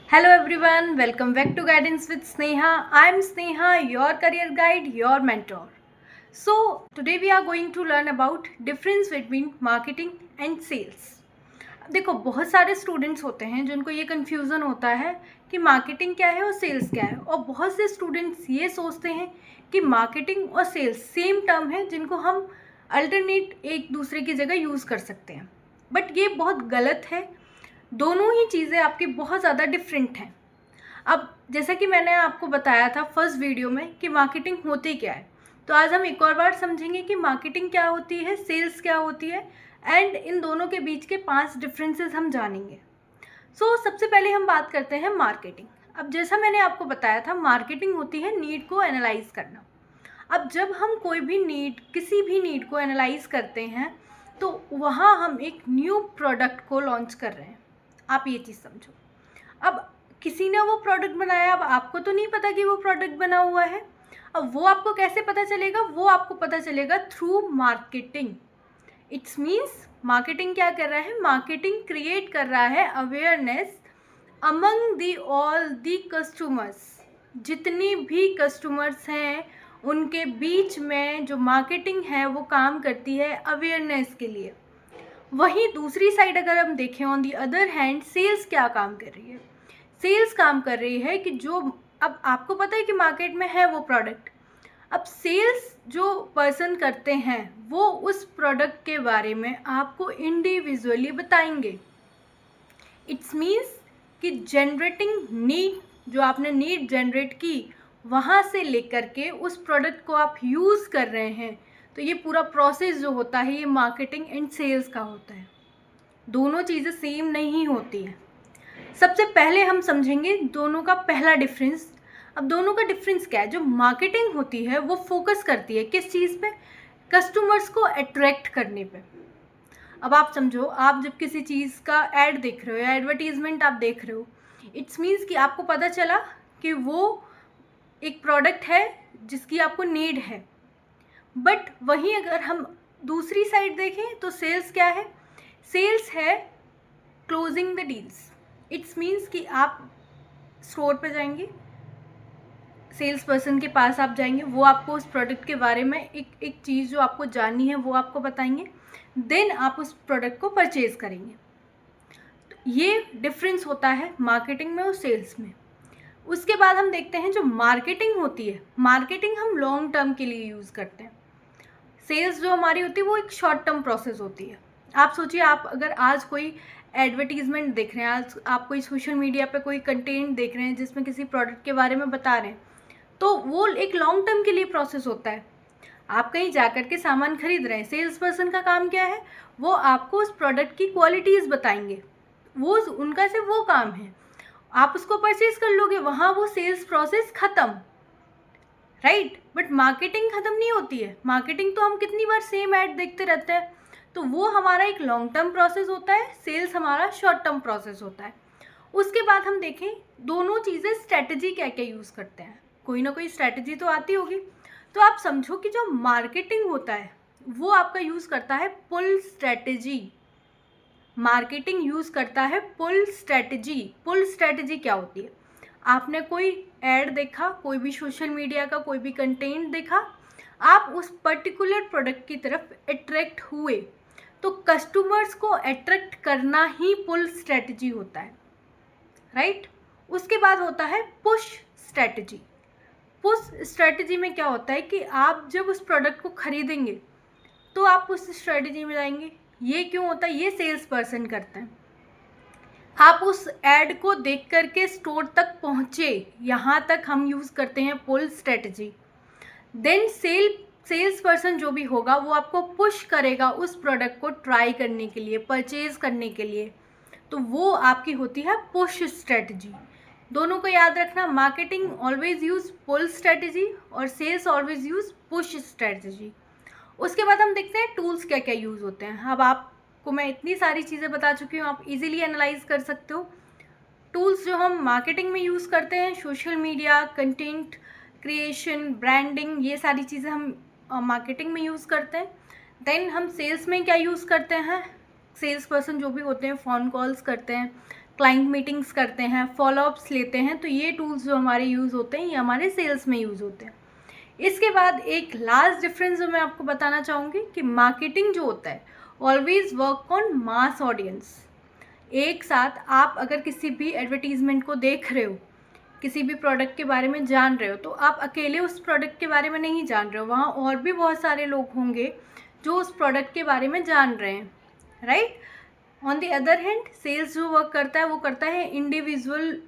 Hello everyone, welcome back to Guidance with Sneha. I am Sneha, your career guide, your mentor. So, today we are going to learn about difference between marketing and sales. देखो, बहुत सारे students होते हैं जिनको ये confusion होता है कि मार्केटिंग क्या है और सेल्स क्या है, और बहुत से स्टूडेंट्स ये सोचते हैं कि मार्केटिंग और सेल्स सेम टर्म है जिनको हम अल्टरनेट एक दूसरे की जगह यूज़ कर सकते हैं, बट ये बहुत गलत है। दोनों ही चीज़ें आपकी बहुत ज़्यादा डिफरेंट हैं। अब जैसा कि मैंने आपको बताया था फर्स्ट वीडियो में कि मार्केटिंग होती क्या है, तो आज हम एक और बार समझेंगे कि मार्केटिंग क्या होती है, सेल्स क्या होती है, एंड इन दोनों के बीच के 5 डिफरेंसेस हम जानेंगे। सबसे पहले हम बात करते हैं मार्केटिंग। अब जैसा मैंने आपको बताया था, मार्केटिंग होती है नीड को एनालाइज करना। अब जब हम कोई भी नीड, किसी भी नीड को एनालाइज करते हैं तो वहाँ हम एक न्यू प्रोडक्ट को लॉन्च कर रहे हैं। आप ये चीज़ समझो। अब किसी ने वो प्रोडक्ट बनाया, अब आपको तो नहीं पता कि वो प्रोडक्ट बना हुआ है। अब वो आपको कैसे पता चलेगा? वो आपको पता चलेगा through marketing. It's means marketing क्या कर रहा है? मार्केटिंग क्रिएट कर रहा है awareness among the all the customers. जितनी भी कस्टमर्स हैं उनके बीच में जो मार्केटिंग है वो काम करती है अवेयरनेस के लिए। वहीं दूसरी साइड अगर हम देखें, on the other hand, sales क्या काम कर रही है? सेल्स काम कर रही है कि जो, अब आपको पता है कि मार्केट में है वो प्रोडक्ट, अब सेल्स जो पर्सन करते हैं वो उस प्रोडक्ट के बारे में आपको इंडिविजुअली बताएंगे। इट्स मीन्स कि जनरेटिंग नीड, जो आपने नीड जनरेट की, वहाँ से लेकर के उस प्रोडक्ट को आप यूज़ कर रहे हैं, तो ये पूरा प्रोसेस जो होता है ये मार्केटिंग एंड सेल्स का होता है। दोनों चीज़ें सेम नहीं होती हैं। सबसे पहले हम समझेंगे दोनों का पहला डिफरेंस। अब दोनों का डिफरेंस क्या है? जो मार्केटिंग होती है वो फोकस करती है किस चीज़ पे? कस्टमर्स को अट्रैक्ट करने पे। अब आप समझो, आप जब किसी चीज़ का ऐड देख रहे हो या एडवर्टीजमेंट आप देख रहे हो, इट्स मीन्स कि आपको पता चला कि वो एक प्रोडक्ट है जिसकी आपको नीड है। बट वहीं अगर हम दूसरी साइड देखें तो सेल्स क्या है? सेल्स है closing the deals. It's means कि आप स्टोर पे जाएंगे, सेल्स पर्सन के पास आप जाएंगे, वो आपको उस प्रोडक्ट के बारे में एक चीज़ जो आपको जाननी है वो आपको बताएंगे, देन आप उस प्रोडक्ट को परचेज़ करेंगे। तो ये डिफरेंस होता है मार्केटिंग में और सेल्स में। उसके बाद हम देखते हैं जो मार्केटिंग होती है, मार्केटिंग हम लॉन्ग टर्म के लिए यूज़ करते हैं। सेल्स जो हमारी होती है वो एक शॉर्ट टर्म प्रोसेस होती है। आप सोचिए, आप अगर आज कोई एडवर्टीजमेंट देख रहे हैं, आज आप कोई सोशल मीडिया पे कोई कंटेंट देख रहे हैं जिसमें किसी प्रोडक्ट के बारे में बता रहे हैं, तो वो एक लॉन्ग टर्म के लिए प्रोसेस होता है। आप कहीं जा कर के सामान खरीद रहे हैं, सेल्स पर्सन का काम क्या है? वो आपको उस प्रोडक्ट की क्वालिटीज़ बताएंगे, वो उनका सिर्फ वो काम है। आप उसको परचेज कर लोगे, वहाँ वो सेल्स प्रोसेस ख़त्म, राइट। बट मार्केटिंग ख़त्म नहीं होती है। मार्केटिंग तो हम कितनी बार सेम ऐड देखते रहते हैं, तो वो हमारा एक लॉन्ग टर्म प्रोसेस होता है, सेल्स हमारा शॉर्ट टर्म प्रोसेस होता है। उसके बाद हम देखें दोनों चीज़ें स्ट्रैटेजी क्या क्या यूज़ करते हैं। कोई ना कोई स्ट्रैटेजी तो आती होगी। तो आप समझो कि जो मार्केटिंग होता है वो आपका यूज़ करता है पुल स्ट्रैटेजी। मार्केटिंग यूज़ करता है पुल स्ट्रैटेजी। पुल स्ट्रैटेजी क्या होती है? आपने कोई ऐड देखा, कोई भी सोशल मीडिया का कोई भी कंटेंट देखा, आप उस पर्टिकुलर प्रोडक्ट की तरफ अट्रैक्ट हुए, तो कस्टमर्स को अट्रैक्ट करना ही पुल स्ट्रैटेजी होता है, राइट। उसके बाद होता है पुश स्ट्रैटेजी। पुश स्ट्रैटेजी में क्या होता है कि आप जब उस प्रोडक्ट को खरीदेंगे तो आप उस स्ट्रैटेजी में जाएंगे। ये क्यों होता है? ये सेल्स पर्सन करते हैं। आप उस ऐड को देख करके स्टोर तक पहुँचे, यहाँ तक हम यूज़ करते हैं पुल स्ट्रैटेजी। देन सेल्स पर्सन जो भी होगा वो आपको पुश करेगा उस प्रोडक्ट को ट्राई करने के लिए, परचेज़ करने के लिए, तो वो आपकी होती है पुश स्ट्रैटेजी। दोनों को याद रखना, marketing always use pull strategy और sales always use push strategy. उसके बाद हम देखते हैं टूल्स क्या क्या यूज़ होते हैं। अब आपको मैं इतनी सारी चीज़ें बता चुकी हूँ, आप इजीली एनालाइज कर सकते हो। टूल्स जो हम मार्केटिंग में यूज़ करते हैं, social media, content creation, branding, ये सारी चीज़ें हम मार्केटिंग में यूज़ करते हैं। देन हम सेल्स में क्या यूज़ करते हैं? सेल्स पर्सन जो भी होते हैं फ़ोन कॉल्स करते हैं, क्लाइंट मीटिंग्स करते हैं, फॉलोअप्स लेते हैं, तो ये टूल्स जो हमारे यूज़ होते हैं ये हमारे सेल्स में यूज़ होते हैं। इसके बाद एक लास्ट डिफरेंस जो मैं आपको बताना चाहूँगी कि मार्केटिंग जो होता है always work on mass audience. एक साथ आप अगर किसी भी एडवर्टीज़मेंट को देख रहे हो, किसी भी प्रोडक्ट के बारे में जान रहे हो, तो आप अकेले उस प्रोडक्ट के बारे में नहीं जान रहे हो, वहाँ और भी बहुत सारे लोग होंगे जो उस प्रोडक्ट के बारे में जान रहे हैं, right. On the other hand sales जो वर्क करता है वो करता है इंडिविजुअल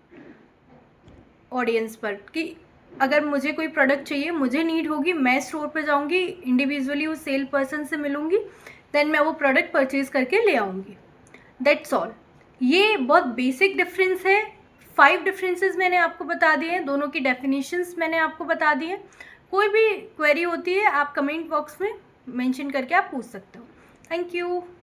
ऑडियंस पर, कि अगर मुझे कोई प्रोडक्ट चाहिए, मुझे नीड होगी, मैं स्टोर पे जाऊँगी, इंडिविजुअली उस सेल पर्सन से मिलूँगी, देन मैं वो प्रोडक्ट परचेज़ करके ले आऊँगी। That's all. ये बहुत बेसिक डिफरेंस है। 5 डिफरेंसेस मैंने आपको बता दिए हैं, दोनों की डेफिनेशंस मैंने आपको बता दी है। कोई भी क्वेरी होती है आप कमेंट बॉक्स में मेंशन करके आप पूछ सकते हो। Thank you.